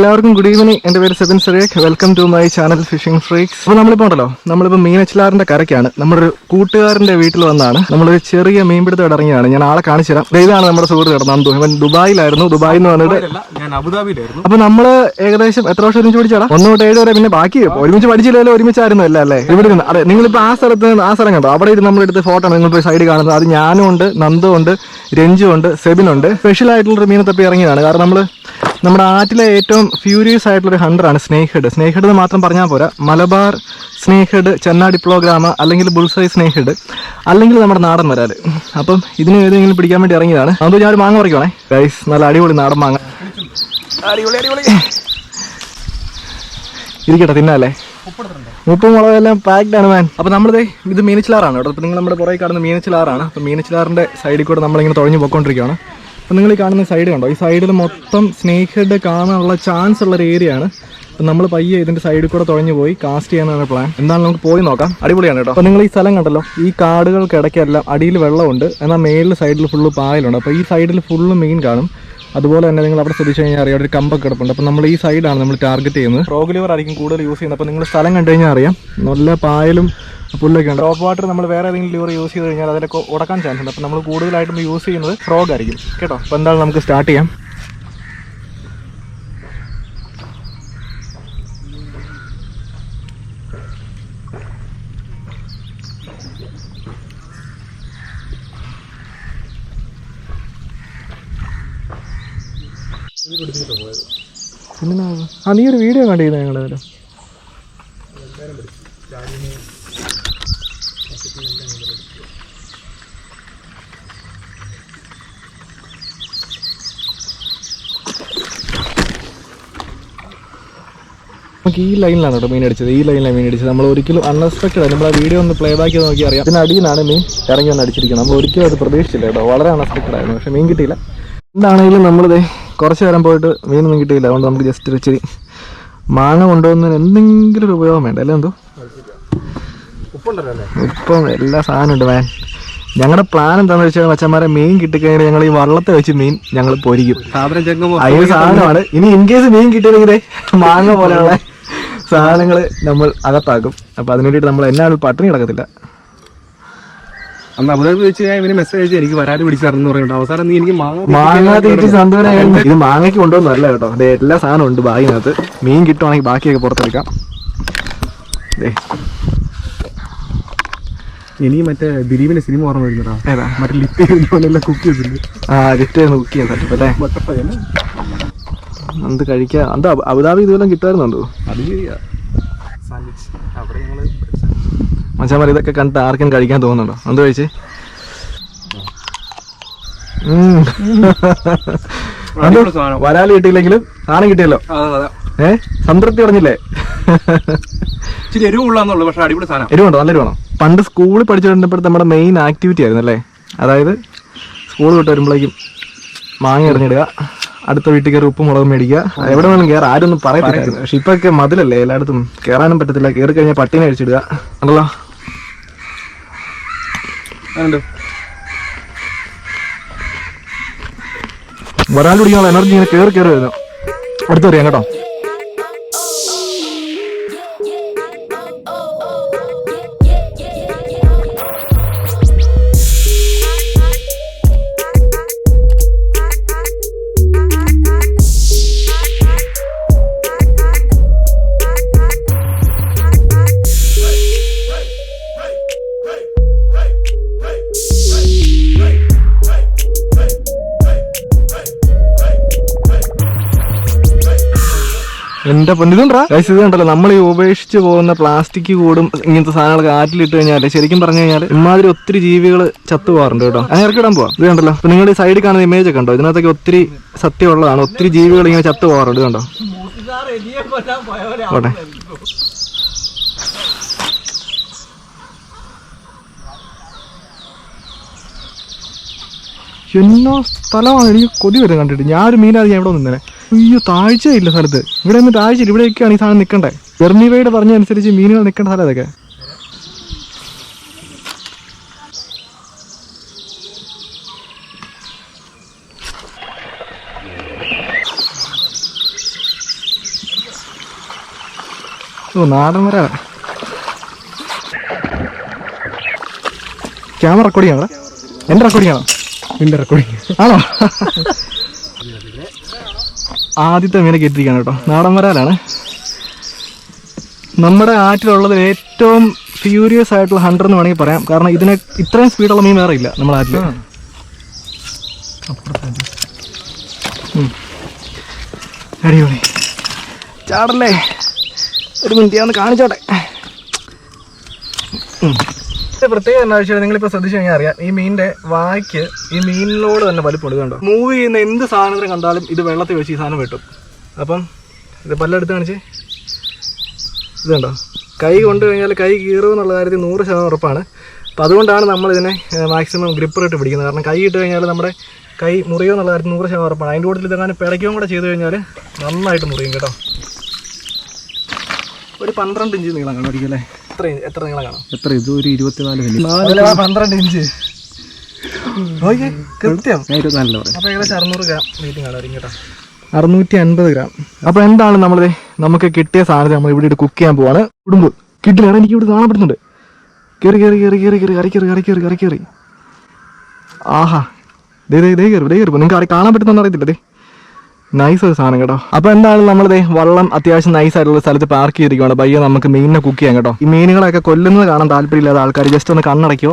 എല്ലാവർക്കും good evening. എൻ്റെ പേര് Sebin Cyriac. Welcome to my channel fishing freaks. അപ്പോൾ നമ്മളിപ്പോൾ ഉണ്ടല്ലോ, നമ്മളിപ്പോൾ മീനച്ചിലാറിന്റെ കരയ്ക്കാണ്. നമ്മുടെ ഒരു കൂട്ടുകാരന്റെ വീട്ടിൽ വന്നാണ് നമ്മളൊരു ചെറിയ മീൻപിടുത്തം ഇറങ്ങിയാണ്. ഞാൻ ആളെ കാണിച്ചു തരാം. ഇതാണ് നമ്മുടെ സുഹൃത്ത് നന്ദു. ഇവൻ ദുബായിലായിരുന്നു. ദുബായിൽ നിന്ന് വന്നിട്ട് ഞാൻ അബുദാബിയിലായിരുന്നു. അപ്പൊ നമ്മള് ഏകദേശം എത്ര വർഷം ഒരുമിച്ച് പഠിച്ചാടാ? 1 തൊട്ട് 7 വരെ. പിന്നെ ബാക്കി ഒരുമിച്ച് പഠിച്ചില്ലല്ലോ, ഒരുമിച്ചായിരുന്നു അല്ല അല്ലേ? ഇവിടെ നിന്ന് അതെ, നിങ്ങളിപ്പോൾ ആ സ്ഥലം കണ്ടോ? അവിടെ ഇരുന്ന് നമ്മളെടുത്ത് ഫോട്ടോ ആണ് നിങ്ങളിപ്പോൾ സൈഡിൽ കാണുന്നത്. അത് ഞാനും ഉണ്ട്, നന്ദു ഉണ്ട്, രഞ്ജു ഉണ്ട്, സെബിനുണ്ട്. സ്പെഷ്യൽ ആയിട്ടുള്ളൊരു മീനെ തപ്പി ഇറങ്ങിയതാണ്. കാരണം നമ്മുടെ ആറ്റിലെ ഏറ്റവും ഫ്യൂരിയസ് ആയിട്ടുള്ളൊരു ഹണ്ടറാണ് സ്നേക് ഹെഡ്. സ്നേക് ഹെഡ് എന്ന് മാത്രം പറഞ്ഞാൽ പോരാ, മലബാർ സ്നേക് ഹെഡ്, ചെന്നാടി പ്രോഗ്രാമ, അല്ലെങ്കിൽ ബുൾസൈ സ്നേക് ഹെഡ്, അല്ലെങ്കിൽ നമ്മുടെ നാടൻ വരാല്. അപ്പം ഇതിന് ഏതെങ്കിലും പിടിക്കാൻ വേണ്ടി ഇറങ്ങിയതാണ്. അതുകൊണ്ട് ഞാൻ ഒരു മാങ്ങ പറിക്കുവാണേ ഗൈസ്. നല്ല അടിപൊളി നാടൻ മാങ്ങ. അടിപൊളി അടിപൊളി ഇരിക്കട്ടെ, തിന്നല്ലേ. ഉപ്പും മുളകെല്ലാം പാക്ഡ് ആണ് മാൻ. അപ്പോൾ നമ്മളിത് ഇത് മീനച്ചിലാറാണ് കേട്ടോ. അപ്പോൾ നിങ്ങൾ നമ്മുടെ പുറകെ കാണുന്ന മീനച്ചിലാറാണ്. അപ്പോൾ മീനച്ചിലാറിൻ്റെ സൈഡിൽ കൂടെ നമ്മളിങ്ങനെ തുഴഞ്ഞു പോയിക്കൊണ്ടിരിക്കുകയാണ്. അപ്പോൾ നിങ്ങൾ ഈ കാണുന്ന സൈഡ് കണ്ടോ? ഈ സൈഡിൽ മൊത്തം സ്നേക് ഹെഡ് കാണാനുള്ള ചാൻസ് ഉള്ളൊരു ഏരിയ ആണ്. അപ്പോൾ നമ്മൾ പയ്യെ ഇതിൻ്റെ സൈഡിൽ കൂടെ തുഴഞ്ഞു പോയി കാസ്റ്റ് ചെയ്യാനാണ് പ്ലാൻ. എന്താണ് നമുക്ക് പോയി നോക്കാം. അടിപൊളിയാണ് കേട്ടോ. അപ്പോൾ നിങ്ങൾ ഈ സ്ഥലം കണ്ടല്ലോ, ഈ കാടുകൾക്കിടയ്ക്കെല്ലാം അടിയിൽ വെള്ളമുണ്ട്, എന്നാൽ മേളിൽ സൈഡിൽ ഫുള്ള് പായലുണ്ട്. അപ്പോൾ ഈ സൈഡിൽ ഫുള്ള് മീൻ കാണും. അതുപോലെ തന്നെ നിങ്ങൾ അവിടെ ശ്രദ്ധിച്ചു കഴിഞ്ഞാൽ അറിയാം, ഒരു കമ്പൊക്കെ കിടപ്പുണ്ട്. അപ്പോൾ നമ്മൾ ഈ സൈഡാണ് നമ്മൾ ടാർഗറ്റ് ചെയ്യുന്നത്. ഫ്രോഗ് ലിവർ ആയിരിക്കും കൂടുതൽ യൂസ് ചെയ്യുന്നത്. അപ്പോൾ നിങ്ങൾ സ്ഥലം കണ്ടു കഴിഞ്ഞാൽ അറിയാം, നല്ല പായലും പുല്ലൊക്കെ ഉണ്ട്. ടോപ്പ് വാട്ടർ നമ്മൾ വേറെ ഏതെങ്കിലും ലിവർ യൂസ് ചെയ്ത് കഴിഞ്ഞാൽ അതിലൊക്കെ ഉടക്കാൻ ചാൻസ് ഉണ്ട്. അപ്പോൾ നമ്മൾ കൂടുതലായിട്ടും യൂസ് ചെയ്യുന്നത് ഫ്രോഗ് ആയിരിക്കും കേട്ടോ. അപ്പോൾ എന്തായാലും നമുക്ക് സ്റ്റാർട്ട് ചെയ്യാം. പിന്നെ നീ ഒരു വീഡിയോ കണ്ടിരുന്നു ഞങ്ങളുടെ ഇതിൽ. നമുക്ക് ഈ ലൈനിലാണ് കേട്ടോ മീൻ അടിച്ചത്. ഈ ലൈനിലാണ് മീൻ അടിച്ചത്. നമ്മൾ ഒരിക്കലും അൺഎക്സ്പെക്റ്റഡ് ആയി. നമ്മൾ ആ വീഡിയോ ഒന്ന് പ്ലേ ബാക്ക് ചെയ്ത് നോക്കി അറിയാം. ഇതിന് അടിയിൽ നിന്നാണ് മീൻ ഇറങ്ങി വന്ന് അടിച്ചിരിക്കുന്നത്. നമ്മൾ ഒരിക്കലും അത് പ്രതീക്ഷിച്ചില്ല കേട്ടോ. വളരെ അൺഎക്സ്പെക്റ്റഡ് ആയിരുന്നു. പക്ഷേ മീൻ കിട്ടിയില്ല. എന്താണെങ്കിലും നമ്മളിത് കുറച്ച് നേരം പോയിട്ട് മീനൊന്നും കിട്ടിയില്ല. അതുകൊണ്ട് നമുക്ക് ജസ്റ്റ് ഇച്ചിരി മാങ്ങ കൊണ്ടുപോകുന്നതിന് എന്തെങ്കിലും ഒരു ഉപയോഗം വേണ്ട അല്ലേ? എന്തോ ഉപ്പം എല്ലാ സാധനം ഉണ്ട് മാൻ. ഞങ്ങളുടെ പ്ലാൻ എന്താണെന്ന് വെച്ചാൽ മച്ചന്മാരെ മീൻ കിട്ടിക്കഴിഞ്ഞാൽ ഞങ്ങൾ ഈ വള്ളത്തെ വെച്ച് മീൻ ഞങ്ങൾ പൊരിക്കും. അതിന് സാധനമാണ്. ഇനി ഇൻ കേസ് മീൻ കിട്ടിയില്ലെങ്കിലേ മാങ്ങ പോലെയുള്ള സാധനങ്ങൾ നമ്മൾ അകത്താക്കും. അപ്പം അതിന് വേണ്ടിയിട്ട് നമ്മൾ എന്നാലും പട്ടിണി കിടക്കത്തില്ല. അന്ന് അബുദാബി വെച്ച് ഞാൻ ഇവന് മെസ്സേജ് അയച്ചു, എനിക്ക് വരാതെ പിടിച്ചാർന്ന് പറയുന്നുണ്ട്. അവസാനം നീ എനിക്ക് മാങ്ങ തീറ്റി സന്തോഷമായിട്ട്. ഇത് മാങ്ങയ്ക്ക് കൊണ്ടുവന്നല്ല കേട്ടോ. അതെ, എല്ലാ സാധനം ഉണ്ട് ബാഗിനകത്ത്. മീൻ കിട്ടുവാണെങ്കിൽ ബാക്കിയൊക്കെ പുറത്തെടുക്കാം. ഇനി മറ്റേ ദിലീപിന്റെ സിനിമ ഓർമ്മ വരുന്നതാ. ഏതാ? മറ്റേ ലിഫ്റ്റ് കുക്ക് ചെയ്തിട്ടുണ്ട്. ലിഫ്റ്റ് കുക്ക് ചെയ്യാൻ പറ്റും അല്ലേ? എന്ത് കഴിക്കാം? എന്താ അബുദാബി ഇതുവരെ കിട്ടുമായിരുന്നുണ്ടോ? അത് ശരിയാ. അവിടെ ഞങ്ങള് മച്ചാമാർ ഇതൊക്കെ കണ്ടിട്ട് ആർക്കും കഴിക്കാൻ തോന്നുന്നുണ്ടോ? എന്ത് കഴിച്ച് വരാല് കിട്ടിയില്ലെങ്കിലും സാധനം കിട്ടിയല്ലോ. സംതൃപ്തി പറഞ്ഞില്ലേ? എരിവുള്ളാന്നുള്ളു, പക്ഷെ അടിപൊളി സാധനം. എരിവുണ്ടോ? നല്ല എരിവാണോ? പണ്ട് സ്കൂളിൽ പഠിച്ചുകൊണ്ടിരുന്നപ്പോഴത്തെ നമ്മുടെ മെയിൻ ആക്ടിവിറ്റി ആയിരുന്നു അല്ലേ? അതായത് സ്കൂൾ വിട്ട് വരുമ്പോഴേക്കും മാങ്ങ എറിഞ്ഞിടുക, അടുത്ത വീട്ടിൽ കയറി ഉപ്പും മുളകും മേടിക്കുക, എവിടെ വേണം കയറാം, ആരും ഒന്നും പറയത്തില്ല. പക്ഷെ ഇപ്പൊക്കെ മതിലല്ലേ, എല്ലായിടത്തും കയറാനും പറ്റത്തില്ല. കയറി കഴിഞ്ഞാൽ പട്ടീനെ അടിച്ചിടുക ഉണ്ടല്ലോ. വരാൻ കുടിക്കാനുള്ള എനർജി ഇങ്ങനെ കയറി കയറി വരുന്നു. അടുത്തറിയാം കേട്ടോ. എന്റെ പൊന്നിതുണ്ടാ ഇത് കണ്ടല്ലോ, നമ്മൾ ഈ ഉപേക്ഷിച്ച് പോകുന്ന പ്ലാസ്റ്റിക് കൂടും ഇങ്ങനത്തെ സാധനങ്ങളൊക്കെ ആറ്റിലിട്ട് കഴിഞ്ഞാൽ ശരിക്കും പറഞ്ഞു കഴിഞ്ഞാൽ ഇമാതിരി ഒത്തിരി ജീവികൾ ചത്തു പോകാറുണ്ട് കേട്ടോ. അങ്ങനെ ഇറക്കിടാൻ പോവാം. ഇത് കണ്ടല്ലോ. അപ്പൊ നിങ്ങൾ ഈ സൈഡിൽ കാണുന്ന ഇമേജ് ഒക്കെ ഉണ്ടോ? ഇതിനകത്തൊക്കെ ഒത്തിരി സത്യമുള്ളതാണ്. ഒത്തിരി ജീവികൾ ഇങ്ങനെ ചത്തു പോകാറുണ്ട്. കണ്ടോ? ഓട്ടെ, എന്നോ സ്ഥലമാണ്. എനിക്ക് കൊതി വരും കണ്ടിട്ട്. ഞാനൊരു മീനാതെ ഞാൻ ഇവിടെ നിന്നേ. അയ്യോ, താഴ്ചയില്ല സ്ഥലത്ത്. ഇവിടെ ഒന്നും താഴ്ചയില്ല. ഇവിടെയൊക്കെയാണ് ഈ സാധനം നിൽക്കണ്ടേ. ജെർണിവയുടെ പറഞ്ഞനുസരിച്ച് മീനുകൾ നിൽക്കേണ്ട സ്ഥലം അതൊക്കെ. ഓ നാടൻ വരാ. ക്യാമറ റെക്കോർഡിംഗ് ആണോ? എൻ്റെ റെക്കോർഡിംഗ് ആണോ? നിന്റെ റെക്കോർഡിങ് ആണോ? ആദ്യത്തെ മീനെ കെട്ടിരിക്കുകയാണ് കേട്ടോ. നാടൻ വരാലാണ്. നമ്മുടെ ആറ്റിലുള്ളത് ഏറ്റവും ഫ്യൂരിയസ് ആയിട്ടുള്ള ഹണ്ടർ എന്ന് വേണമെങ്കിൽ പറയാം. കാരണം ഇതിന് ഇത്രയും സ്പീഡുള്ള മീൻ വേറെ ഇല്ല നമ്മുടെ ആറ്റിൽ. അടിപൊളി. ചാടല്ലേ, ഒരു മിനിറ്റ് ഞാൻ ഒന്ന് കാണിച്ചോട്ടെ. പ്രത്യേകം എന്താ വെച്ചാൽ നിങ്ങളിപ്പോൾ ശ്രദ്ധിച്ചു കഴിഞ്ഞാൽ അറിയാം, ഈ മീനിന്റെ വായ്ക്ക് ഈ മീനിനോട് തന്നെ വലിപ്പമുണ്ട്. കണ്ടോ, മൂവ് ചെയ്യുന്ന എന്ത് സാധനത്തിന് കണ്ടാലും ഇത് വെള്ളത്തിൽ വെച്ച് ഈ സാധനം വെട്ടും. അപ്പം ഇത് പല്ലെടുത്ത് കാണിച്ച് ഇത് കണ്ടോ, കൈ കൊണ്ട് കഴിഞ്ഞാൽ കൈ കീറും എന്നുള്ള കാര്യത്തിൽ 100% ഉറപ്പാണ്. അപ്പം അതുകൊണ്ടാണ് നമ്മളിതിനെ മാക്സിമം ഗ്രിപ്പറിട്ട് പിടിക്കുന്നത്. കാരണം കൈ ഇട്ട് കഴിഞ്ഞാൽ നമ്മുടെ കൈ മുറിയോ എന്നുള്ള കാര്യത്തിൽ 100% ഉറപ്പാണ്. അതിൻ്റെ കൂടുതൽ ഇതെങ്ങനെ പിടയ്ക്കുകയും കൂടെ ചെയ്ത് കഴിഞ്ഞാൽ നന്നായിട്ട് മുറിയും കേട്ടോ. ഒരു 12 ഇഞ്ച് നീളം കാണും ഒരിക്കലും അല്ലേ? എത്ര നീളം കാണും? എത്ര ഇത്? ഒരു 24 12 ഇഞ്ച്. ഓക്കെ, കൃത്യം. 24 പറയും. അപ്പോൾ ഏകദേശം 600 ഗ്രാം വെയിറ്റും കാണുമായിരിക്കും കേട്ടോ. 650 ഗ്രാം. അപ്പോൾ എന്താണ് നമുക്ക് കിട്ടിയ സാധനത്തെ നമ്മൾ ഇവിടെ കുക്ക് ചെയ്യാൻ പോവാണ്. കുടുംബ് കിട്ടില്ല, എനിക്ക് ഇവിടെ കാണാൻ പറ്റുന്നുണ്ട്. കയറി കയറി കയറി കയറി കയറി കറി കയറി കറി കയറി കറി കയറി. ആഹാ, ദേ കയറി നിങ്ങൾക്ക് കാണാൻ പറ്റുന്നൊന്നും അറിയത്തില്ല. നൈസ് ഒരു സാധനം കേട്ടോ. അപ്പോൾ എന്താണ് വള്ളം അത്യാവശ്യം നൈസ് ആയിട്ടുള്ള സ്ഥലത്ത് പാർക്ക് ചെയ്തിരിക്കുകയാണ്. പയ്യെ നമുക്ക് മീനിനെ കുക്ക് ചെയ്യാം കേട്ടോ. ഈ മീനുകളൊക്കെ കൊല്ലുന്നത് കാണാൻ താല്പര്യമില്ലാത്ത ആൾക്കാർ ജസ്റ്റ് ഒന്ന് കണ്ണടയ്ക്കോ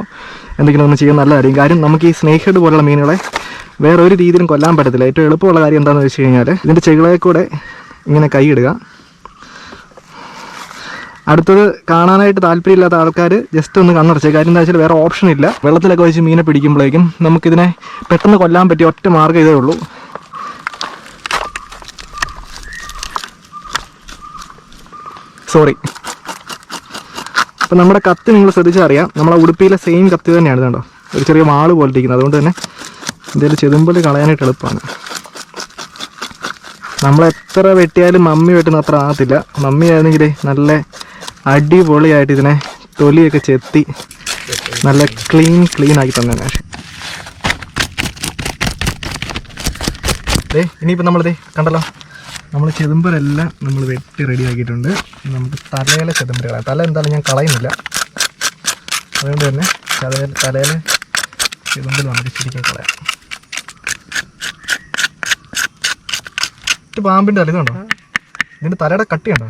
എന്തെങ്കിലും ഒന്ന് ചെയ്യാൻ നല്ലതായിരിക്കും. കാര്യം നമുക്ക് ഈ സ്നേക്ക് ഹെഡ് പോലുള്ള മീനുകളെ വേറെ ഒരു രീതിയിലും കൊല്ലാൻ പറ്റത്തില്ല. ഏറ്റവും എളുപ്പമുള്ള കാര്യം എന്താണെന്ന് വെച്ച് കഴിഞ്ഞാൽ ഇതിൻ്റെ ചെകിളയിൽ കൂടെ ഇങ്ങനെ കൈ ഇടുക. അടുത്തത് കാണാനായിട്ട് താല്പര്യമില്ലാത്ത ആൾക്കാർ ജസ്റ്റ് ഒന്ന് കണ്ണടച്ചേ. കാര്യം എന്താ വെച്ചാൽ വേറെ ഓപ്ഷൻ ഇല്ല. വെള്ളത്തിലൊക്കെ വെച്ച് മീനെ പിടിക്കുമ്പോഴേക്കും നമുക്കിതിനെ പെട്ടെന്ന് കൊല്ലാൻ പറ്റിയ ഒറ്റ മാർഗ്ഗം ഇതേ ഉള്ളൂ. സോറി. അപ്പം നമ്മുടെ കത്ത് നിങ്ങൾ ശ്രദ്ധിച്ചറിയാം, നമ്മളെ ഉടുപ്പിയിലെ സെയിം കത്തി തന്നെയാണ്. കണ്ടോ, ഒരു ചെറിയ വാള് പോലെ ഇരിക്കുന്നത്. അതുകൊണ്ട് തന്നെ എന്തെങ്കിലും ചെതുമ്പൽ കളയാനായിട്ട് എളുപ്പമാണ്. നമ്മളെത്ര വെട്ടിയാലും മമ്മി വെട്ടുന്ന അത്ര ആകത്തില്ല. മമ്മി ആയിരുന്നെങ്കിൽ നല്ല അടിപൊളിയായിട്ട് ഇതിനെ തൊലിയൊക്കെ ചെത്തി നല്ല ക്ലീൻ ആക്കി തന്നെ. ഇനിയിപ്പോൾ നമ്മളിതേ കണ്ടല്ലോ, നമ്മൾ ചെതുമ്പലെല്ലാം നമ്മൾ വെട്ടി റെഡി ആക്കിയിട്ടുണ്ട്. നമുക്ക് തലയിലെ ചെതുമ്പൽ കളയാം. തല എന്തായാലും ഞാൻ കളയുന്നില്ല. അതുകൊണ്ട് തന്നെ തലയിലെ ചെതുമ്പൽ നമുക്ക് ശരിക്കും കളയാം. പാമ്പിൻ്റെ തല ഇതുണ്ടോ, ഇതിൻ്റെ തലയുടെ കട്ടിയുണ്ടോ?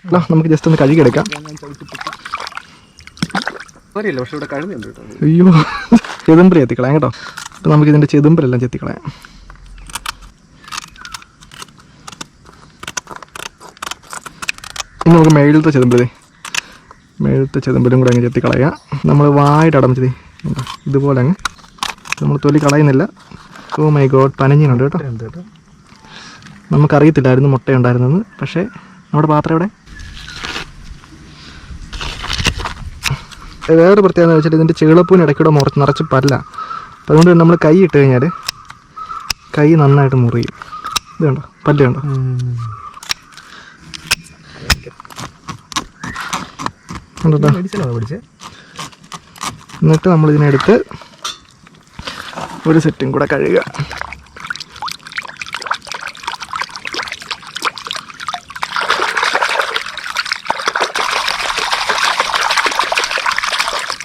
അല്ല, നമുക്ക് ജസ്റ്റ് ഒന്ന് കഴുകിയെടുക്കാം. അയ്യോ, ചെതുമ്പൽ ചെത്തിക്കളയാം കേട്ടോ. അപ്പം നമുക്ക് ഇതിൻ്റെ ചെതുമ്പലെല്ലാം ചെത്തിക്കളയാം. ഇനി നമുക്ക് മേളത്തെ ചെതുമ്പലും കൂടെ അങ്ങ് ചെത്തിക്കളയാം. നമ്മൾ വായിട്ട് അടമിച്ചത് ഇതുപോലെ അങ്ങ് നമ്മൾ തൊലി കളയുന്നില്ല. ഓ മൈ ഗോഡ്, പനഞ്ഞിനുണ്ട് കേട്ടോ. നമുക്കറിയത്തില്ലായിരുന്നു മുട്ടയുണ്ടായിരുന്നെന്ന്. പക്ഷേ നമ്മുടെ പാത്രം ഇവിടെ വേറെ പ്രത്യേകത എന്ന് വെച്ചാൽ ഇതിൻ്റെ ചെളുപ്പൂന് ഇടയ്ക്കൂടെ നിറച്ച് പല്ല. അപ്പം അതുകൊണ്ട് നമ്മൾ കൈ ഇട്ട് കഴിഞ്ഞാൽ കൈ നന്നായിട്ട് മുറിയും. ഇത് കണ്ടോ, പല്ല് കണ്ടോ. എന്നിട്ട് നമ്മളിതിനെടുത്ത് ഒരു സെറ്റും കൂടെ കഴുകുക.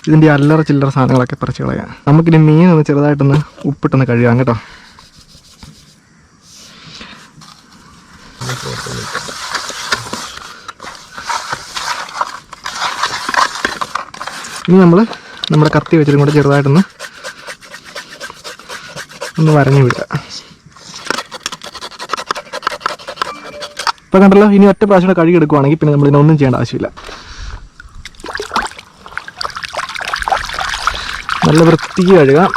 ഇതിൻ്റെ അല്ലറ ചില്ലറ സാധനങ്ങളൊക്കെ പറിച്ച് കളയാം. നമുക്കിനി മീൻ ഒന്ന് ചെറുതായിട്ടൊന്ന് ഉപ്പിട്ടൊന്ന് കഴുകാം കേട്ടോ. ഇനി നമ്മുടെ കത്തി വെച്ചിട്ടും കൂടെ ചെറുതായിട്ടൊന്ന് വരഞ്ഞു വിടുക. ഇപ്പം കണ്ടല്ലോ, ഇനി ഒറ്റ പ്രാവശ്യം കഴുകി എടുക്കുവാണെങ്കിൽ പിന്നെ നമ്മളിതിനൊന്നും ചെയ്യേണ്ട ആവശ്യമില്ല. നല്ല വൃത്തിക്ക് കഴുകാം.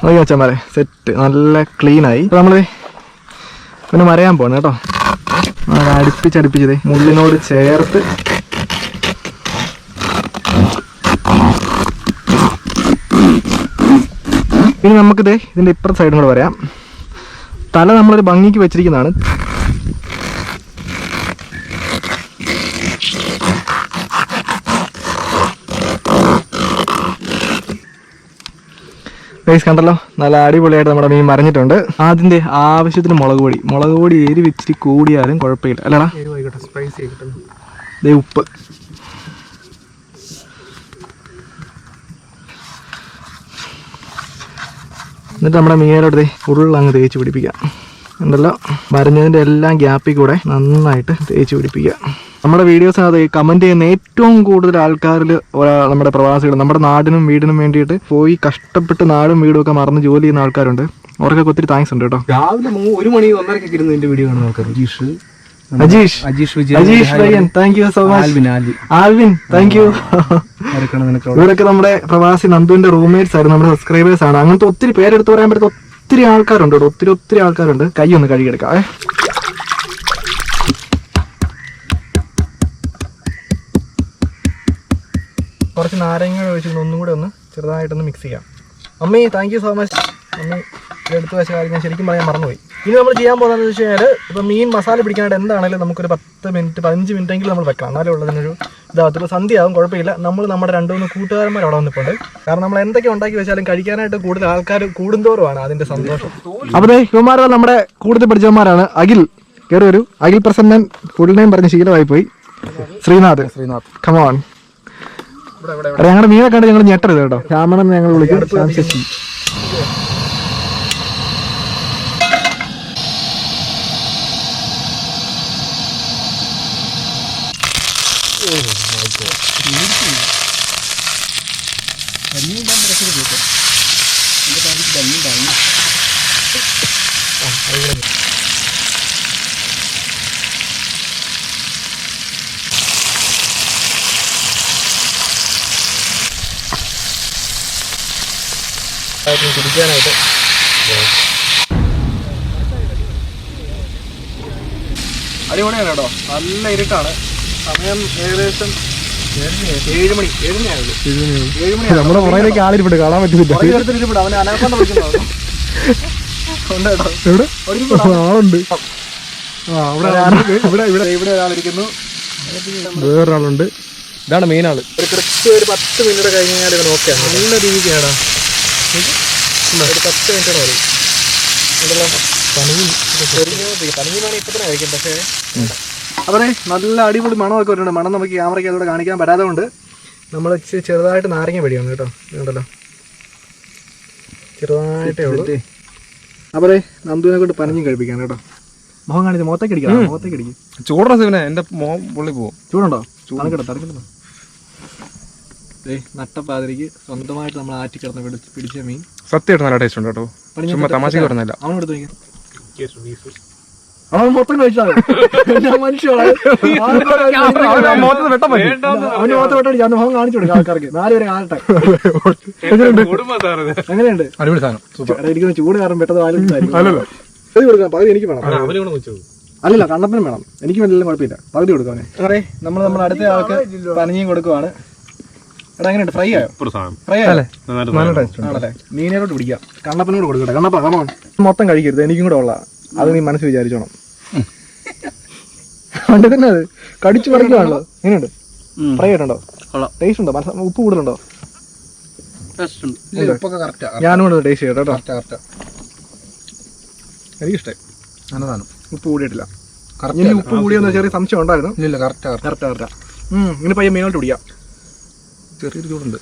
നോക്കി വെച്ചാൽ സെറ്റ് നല്ല ക്ലീനായി. അപ്പോൾ നമ്മൾ പിന്നെ മരയാൻ പോകണം കേട്ടോ. അടുപ്പിച്ചതേ മുള്ളിനോട് ചേർത്ത് ഇനി നമുക്കിതേ ഇതിൻ്റെ ഇപ്പുറത്തെ സൈഡും കൂടെ വരാം. തല നമ്മളൊരു ഭംഗിക്ക് വെച്ചിരിക്കുന്നതാണ്. ഗൈസ് കണ്ടല്ലോ, നല്ല അടിപൊളിയായിട്ട് നമ്മുടെ മീൻ മറിഞ്ഞിട്ടുണ്ട്. അതിന്റെ ആവശ്യത്തിന് മുളക് പൊടി എരിവ് ഇച്ചിരി കൂടിയാലും കുഴപ്പമില്ല അല്ലടാ. ദേ ഉപ്പ്. എന്നിട്ട് നമ്മുടെ മീനിലോട്ട് ഉരുളങ്ങ് തേച്ച് പിടിപ്പിക്കാം. ഉണ്ടല്ലോ, മറിഞ്ഞതിൻ്റെ എല്ലാം ഗ്യാപ്പിൽ കൂടെ നന്നായിട്ട് തേച്ച് പിടിപ്പിക്കുക. നമ്മുടെ വീഡിയോസിനകത്ത് കമൻറ്റ് ചെയ്യുന്ന ഏറ്റവും കൂടുതൽ ആൾക്കാരിൽ നമ്മുടെ പ്രവാസികൾ, നമ്മുടെ നാടിനും വീടിനും വേണ്ടിയിട്ട് പോയി കഷ്ടപ്പെട്ട് നാടും വീടും ഒക്കെ മറന്ന് ജോലി ചെയ്യുന്ന ആൾക്കാരുണ്ട്. അവർക്കൊക്കെ ഒത്തിരി താങ്ക്സ് ഉണ്ട് കേട്ടോ. രാവിലെ 1 മണി 1:30 ഇരുന്ന് എന്റെ വീഡിയോ കാണുന്ന ആൾക്കാർ. അജീഷ് പയ്യൻ, thank you so much. Alvin, thank you. ഇവരൊക്കെ നമ്മുടെ പ്രവാസി നന്ദുവിന്റെ റൂംമേറ്റ്സ് ആയിരുന്നു, നമ്മുടെ സബ്സ്ക്രൈബേഴ്സ് ആണ്. അങ്ങനത്തെ ഒത്തിരി പേരെടുത്ത് പറയാൻ പറ്റുന്ന ഒത്തിരി ആൾക്കാരുണ്ട് കേട്ടോ, ഒത്തിരി ആൾക്കാരുണ്ട്. കൈ ഒന്ന് കഴുകിയെടുക്കാം. കുറച്ച് നാരങ്ങ ഒഴിച്ച് ഒന്നും കൂടെ ഒന്ന് ചെറുതായിട്ടൊന്ന് മിക്സ് ചെയ്യാം. അമ്മേ താങ്ക് യു സോ മച്ച്. അമ്മ എടുത്തു വെച്ച കാര്യം ഞാൻ ശരിക്കും പറയാൻ മറന്നുപോയി. ഇനി നമ്മൾ ചെയ്യാൻ പോകുന്നതെന്ന് വെച്ച് കഴിഞ്ഞാൽ, ഇപ്പോൾ മീൻ മസാല പിടിക്കാനായിട്ട് എന്താണെങ്കിലും നമുക്കൊരു 10 മിനിറ്റ് 15 മിനിറ്റെങ്കിലും നമ്മൾ വെക്കണം. എന്നാലും ഉള്ളതിനൊരു ഇതാകത്തുള്ളൂ. സന്ധ്യയാകും, കുഴപ്പമില്ല. നമ്മൾ നമ്മുടെ 2-3 കൂട്ടുകാരന്മാർ അവിടെ വന്നിട്ടുണ്ട്. കാരണം നമ്മൾ എന്തൊക്കെ ഉണ്ടാക്കി വെച്ചാലും കഴിക്കാനായിട്ട് കൂടുതൽ ആൾക്കാർ കൂടുന്തോറുമാണ് അതിൻ്റെ സന്തോഷം. അപ്പോൾ ഇവന്മാർ നമ്മുടെ കൂടുതൽ പഠിച്ചവന്മാരാണ്. അഖിൽ, കയറി വരൂ. അഖിൽ പ്രസന്നൻ, ഫുൾ നെയിം പറഞ്ഞ് ശീലമായി പോയി. ശ്രീനാഥ്, കമോൺ. ഞങ്ങളുടെ മീനെ കണ്ട് ഞങ്ങൾ ഞെട്ടരുത് കേട്ടോ. ശ്യാമണൻ ഞങ്ങൾ വിളിക്കും. ശശി. കുടിക്കാനായിട്ട് അടിപൊളിയാണ് കേട്ടോ. നല്ല ഇരുട്ടാണ്. സമയം ഏകദേശം 7 മണി. 7 മണി. നമ്മുടെ പുറകിലേക്ക് ആളിരിപ്പുണ്ട്, കാണാൻ പറ്റുന്നില്ല. അവന് അനക്കം ആളുണ്ട്. ഇവിടെ ഒരാളിരിക്കുന്നു, വേറൊരാളുണ്ട്. ഇതാണ് മെയിൻ ആള്. ഒരു കൃത്യം ഒരു 10 മിനിറ്റ് കഴിഞ്ഞ് കഴിഞ്ഞാൽ ഇവൻ ഓക്കെ ആണ്. നല്ല രീതിക്കാണ്. ഒരു 10 മിനിറ്റ് മതി. പനിഞ്ഞാണ് ഇപ്പൊ തന്നെ കഴിക്കും. പക്ഷേ അവരെ നല്ല അടിപൊളി മണമൊക്കെ വരുന്നുണ്ട്. മണം നമുക്ക് ക്യാമറയ്ക്ക് അതോടെ കാണിക്കാൻ പറ്റാതെ കൊണ്ട് നമ്മൾ ചെറുതായിട്ട് നാരങ്ങ പിടിയാണ് കേട്ടോ. ഉണ്ടല്ലോ, ചെറുതായിട്ടേ ഉള്ളൂ. അവരെ നന്ദുവിനെ കൊണ്ട് പനഞ്ഞും കഴിപ്പിക്കാൻ കേട്ടോ. മുഖം കാണിച്ച് മുഖത്തേക്ക് അടിക്കാം. മുഖത്തേക്ക് അടിക്കും. ചൂടുള്ള സിവനെ എന്റെ മോൻ പൊള്ളി പോകും. ചൂടുണ്ടോ? തണുക്കട്ടെ. നട്ടപ്പാതിരിക്ക് സ്വന്തമായിട്ട് നമ്മൾ ആറ്റിക്കിടന്ന് പിടിച്ച മീൻ സത്യമായിട്ട് നല്ല ടേസ്റ്റ് ഉണ്ട് കേട്ടോ. തമാശക്ക് പറഞ്ഞില്ല. അവനെടുത്ത് അവൻ മൊത്തം കഴിച്ചാൽ മനുഷ്യനാണ്. അവന് മുഖത്ത് വെട്ടടിച്ചു. അന്ന് മുഖം കാണിച്ചു കൊടുക്കും ആൾക്കാർക്ക്. 4 പേരെ കാണട്ടെ. എങ്ങനെയുണ്ട്? അടിപൊളി സാധനം. എനിക്കൊന്ന് ചൂട് കാരണം പെട്ടത് പകുതി കൊടുക്കാം. പകുതി എനിക്ക് വേണം. അല്ലല്ല, കണ്ണപ്പനും വേണം. എനിക്ക് വലിയ കുഴപ്പമില്ല. പകുതി കൊടുക്കാനെ. സാറേ, നമ്മൾ അടുത്ത ആൾക്ക് പനഞ്ഞിയും കൊടുക്കുവാണ്. എടാ എങ്ങനെയുണ്ട്? ഫ്രൈ ആയോ? ഫ്രൈ ആണല്ലേ? മീനോട്ട് പിടിക്കാം. കണ്ണപ്പനോട് കൊടുക്കട്ടെ. കണ്ണപ്പ കമോൺ. മൊത്തം കഴിക്കരുത്, എനിക്കും കൂടെ ഉള്ള. അത് നീ മനസ്സ് വിചാരിച്ചോണം. കണ്ടു തന്നെ അത് കടിച്ചു പറിക്കുവാണല്ലോ. എങ്ങനെയുണ്ട്? ഫ്രൈ ആയിട്ടുണ്ടോ? ടേസ്റ്റ് ഉണ്ടോ? ഉപ്പ് കൂടുതലുണ്ടോ? ഞാനും കൂടെ ടേസ്റ്റ് ചെയ്യട്ടോ കേട്ടോ. എനിക്കിഷ്ടമായി. നല്ലതാണ്. ഉപ്പ് കൂടിയിട്ടില്ല. ഇനി ഉപ്പ് കൂടിയെന്ന് ചെറിയ സംശയം ഉണ്ടായിരുന്നു. കറക്റ്റാ. ഇനി പയ്യെ മീനോട്ട് പിടിക്കാം. ചെറിയൊരു ചൂടുണ്ട്.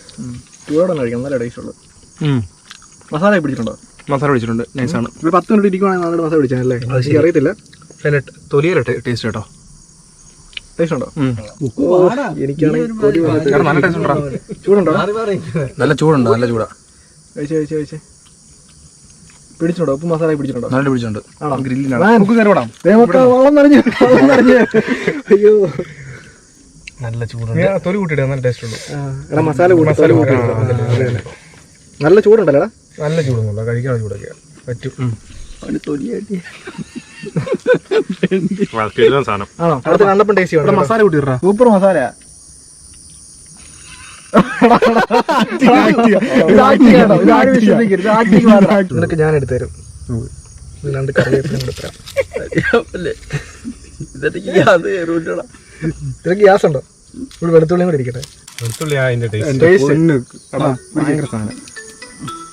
ചൂടോടെ കഴിക്കാം. നല്ല ടേസ്റ്റ് ഉള്ളത്. മസാല പിടിച്ചിട്ടുണ്ടോ? മസാല പിടിച്ചിട്ടുണ്ട്. നൈസാണ്. ഒരു 10 മിനിറ്റ് ഇരിക്കുവാണെങ്കിൽ നല്ലൊരു മസാല പിടിച്ചാലേ. എനിക്ക് അറിയത്തില്ല. തൊലിയല്ല ടേസ്റ്റ് കേട്ടോ. ടേസ്റ്റ് ഉണ്ടോ? എനിക്കാണെങ്കിൽ ചൂടുണ്ടോ? നല്ല ചൂടുണ്ട്. നല്ല ചൂടാ. കഴിച്ചേ. പിടിച്ചിട്ടുണ്ടോ? ഉപ്പ് മസാല പിടിച്ചിട്ടുണ്ടോ? നല്ല പിടിച്ചിട്ടുണ്ട്. അയ്യോ, നല്ല ചൂടുണ്ട്. തൊലി കൂട്ടിയിടാ. നല്ല ടേസ്റ്റ് ഉണ്ട്. എടാ മസാല നല്ല ചൂടുണ്ടല്ലോ. നല്ല ചൂടൊന്നുമില്ല. കഴിക്കാനുള്ള ചൂടൊക്കെ പറ്റും. ആണോ? അടുത്ത കണ്ടപ്പം ടേസ്റ്റ് ചെയ്യണം. മസാല കൂട്ടിയിട്ടാ. സൂപ്പർ മസാല. നിനക്ക് ഞാൻ എടുത്തു തരും. രണ്ട് കറിവേപ്പില എടുത്തരാം. നിനക്ക് ഗ്യാസ് ഉണ്ടോ? ഇവിടെ വെളുത്തുള്ളിയും കൂടെ ഇരിക്കട്ടെ. വെളുത്തുള്ളി അതിന്റെ ടേസ്റ്റ് ഭയങ്കര സാധനം.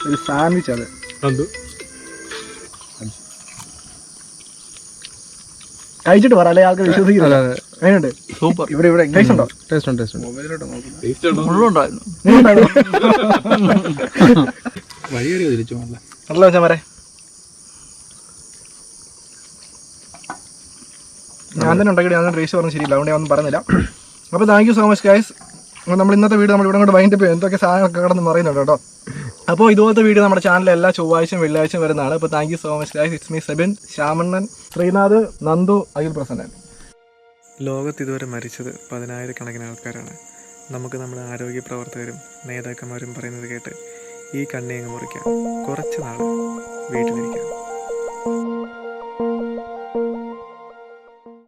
ഒരു സാൻഡ്വിച്ച് അത് കഴിച്ചിട്ട് പറ, അല്ലെ ആൾക്ക് വിശ്വസിക്കില്ല. എങ്ങനെയുണ്ട്? സൂപ്പർ. ഇവിടെ ടേസ്റ്റ് ഉണ്ടോ? ടേസ്റ്റ് ഉണ്ട്. നല്ല വെച്ചാൽ വരെ ഞാൻ തന്നെ ഉണ്ടാക്കിയിട്ട് ഞാൻ ടേസ്റ്റ് പറഞ്ഞ് ശരിയില്ല, അതുകൊണ്ട് ഞാൻ ഒന്നും പറഞ്ഞില്ല. അപ്പോൾ thank you so much guys. നമ്മൾ ഇന്നത്തെ വീഡിയോ നമ്മൾ ഇവിടെ കൊണ്ട് വൈൻഡപ്പ് ചെയ്യും. എന്തൊക്കെ സാധനങ്ങളൊക്കെ കിടന്ന് പറയുന്നുണ്ട് കേട്ടോ. അപ്പോൾ ഇതുപോലത്തെ വീഡിയോ നമ്മുടെ ചാനലിൽ എല്ലാ ചൊവ്വാഴ്ചയും വെള്ളിയാഴ്ചയും വരുന്നതാണ്. അപ്പോൾ thank you so much guys. It's me Sebin, Shyamannan, Sreenath, Nandu, Akhil Prasannan. ലോകത്ത് ഇതുവരെ മരിച്ചത് 10,000-കണക്കിന് ആൾക്കാരാണ്. നമുക്ക് നമ്മുടെ ആരോഗ്യ പ്രവർത്തകരും നേതാക്കന്മാരും പറയുന്നത് കേട്ട് ഈ കണ്ണി അങ്ങ് മുറിക്കാം, കുറച്ച് നാൾ വീട്ടിലിരിക്കാം.